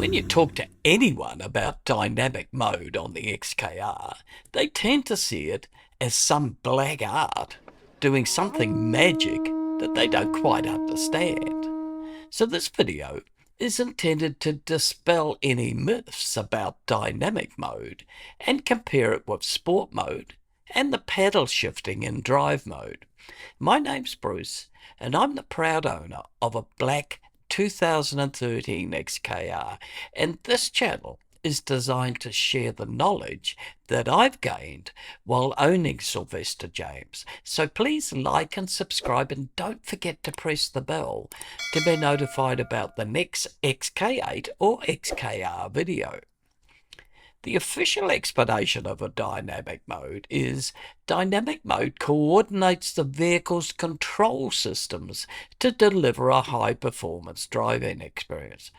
When you talk to anyone about dynamic mode on the XKR, they tend to see it as some black art doing something magic that they don't quite understand. So this video is intended to dispel any myths about dynamic mode and compare it with sport mode and the paddle shifting in drive mode. My name's Bruce, and I'm the proud owner of a black 2013 XKR, and this channel is designed to share the knowledge that I've gained while owning Sylvester James. So please like and subscribe, and don't forget to press the bell to be notified about the next XK8 or XKR video. The official explanation of a dynamic mode is dynamic mode coordinates the vehicle's control systems to deliver a high-performance driving experience.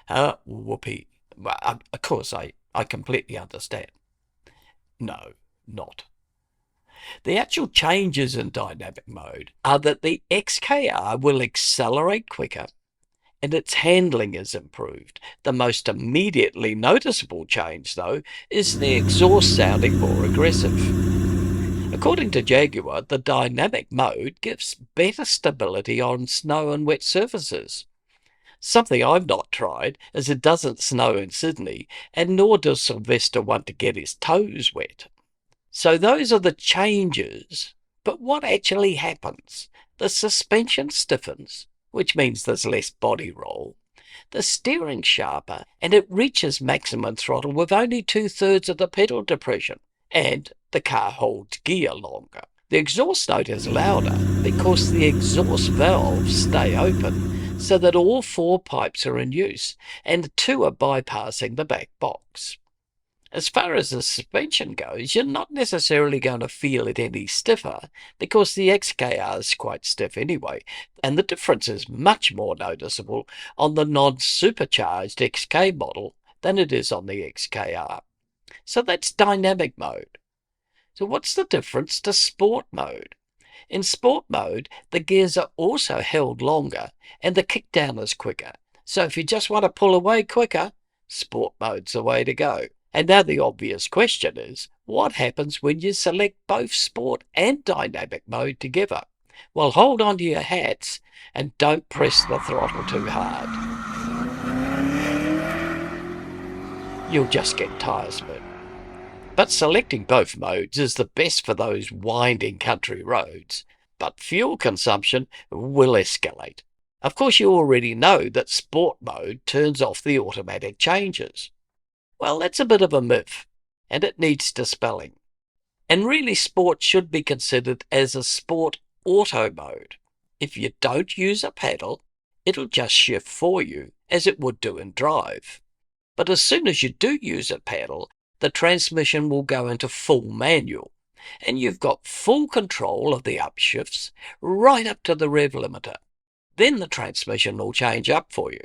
Whoopee. Well, of course, I completely understand. No, not. The actual changes in dynamic mode are that the XKR will accelerate quicker, and its handling is improved. The most immediately noticeable change, though, is the exhaust sounding more aggressive. According to Jaguar, the dynamic mode gives better stability on snow and wet surfaces. Something I've not tried, as it doesn't snow in Sydney, and nor does Sylvester want to get his toes wet. So those are the changes. But what actually happens? The suspension stiffens, which means there's less body roll. The steering's sharper, and it reaches maximum throttle with only 2/3 of the pedal depression, and the car holds gear longer. The exhaust note is louder because the exhaust valves stay open so that all 4 pipes are in use, and 2 are bypassing the back box. As far as the suspension goes, you're not necessarily going to feel it any stiffer because the XKR is quite stiff anyway, and the difference is much more noticeable on the non-supercharged XK model than it is on the XKR. So that's dynamic mode. So what's the difference to sport mode? In sport mode, the gears are also held longer and the kickdown is quicker. So if you just want to pull away quicker, sport mode's the way to go. And now the obvious question is, what happens when you select both sport and dynamic mode together? Well, hold on to your hats and don't press the throttle too hard. You'll just get tyre spin. But selecting both modes is the best for those winding country roads, but fuel consumption will escalate. Of course, you already know that sport mode turns off the automatic changes. Well, that's a bit of a myth, and it needs dispelling. And really, sport should be considered as a sport auto mode. If you don't use a pedal, it'll just shift for you, as it would do in drive. But as soon as you do use a pedal, the transmission will go into full manual, and you've got full control of the upshifts right up to the rev limiter. Then the transmission will change up for you.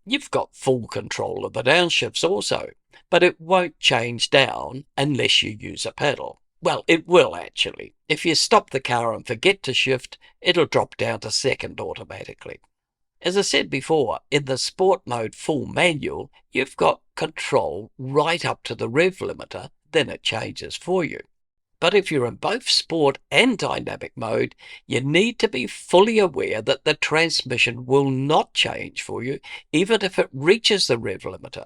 You've got full control of the downshifts also, but it won't change down unless you use a pedal. Well, it will actually. If you stop the car and forget to shift, it'll drop down to second automatically. As I said before, in the sport mode full manual, you've got control right up to the rev limiter, then it changes for you. But if you're in both sport and dynamic mode, you need to be fully aware that the transmission will not change for you, even if it reaches the rev limiter.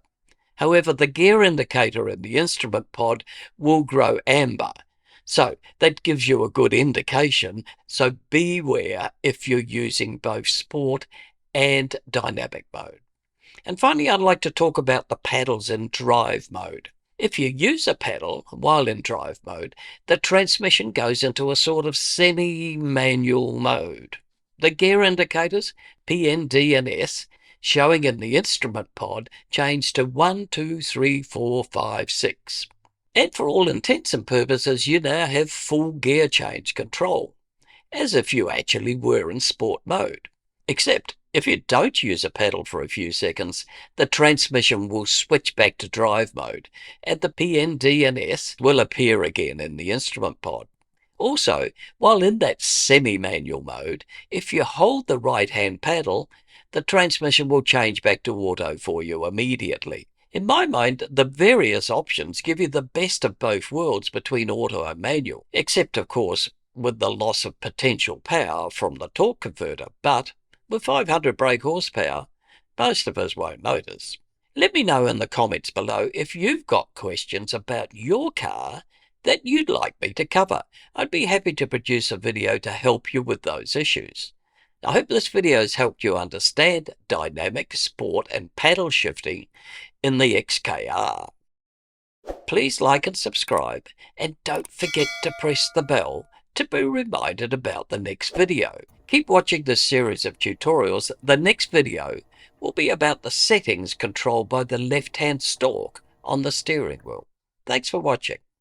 However, the gear indicator in the instrument pod will grow amber, so that gives you a good indication, so beware if you're using both sport and dynamic mode. And finally, I'd like to talk about the paddles in drive mode. If you use a pedal while in drive mode, the transmission goes into a sort of semi-manual mode. The gear indicators, P, N, D, and S, showing in the instrument pod, change to 1, 2, 3, 4, 5, 6. And for all intents and purposes, you now have full gear change control, as if you actually were in sport mode. Except, if you don't use a pedal for a few seconds, the transmission will switch back to drive mode, and the P, N, D, and S will appear again in the instrument pod. Also, while in that semi-manual mode, if you hold the right-hand paddle, the transmission will change back to auto for you immediately. In my mind, the various options give you the best of both worlds between auto and manual, except of course with the loss of potential power from the torque converter, but with 500 brake horsepower, most of us won't notice. Let me know in the comments below if you've got questions about your car that you'd like me to cover. I'd be happy to produce a video to help you with those issues. I hope this video has helped you understand dynamic, sport and paddle shifting in the XKR. Please like and subscribe, and don't forget to press the bell to be reminded about the next video. Keep watching this series of tutorials. The next video will be about the settings controlled by the left-hand stalk on the steering wheel. Thanks for watching.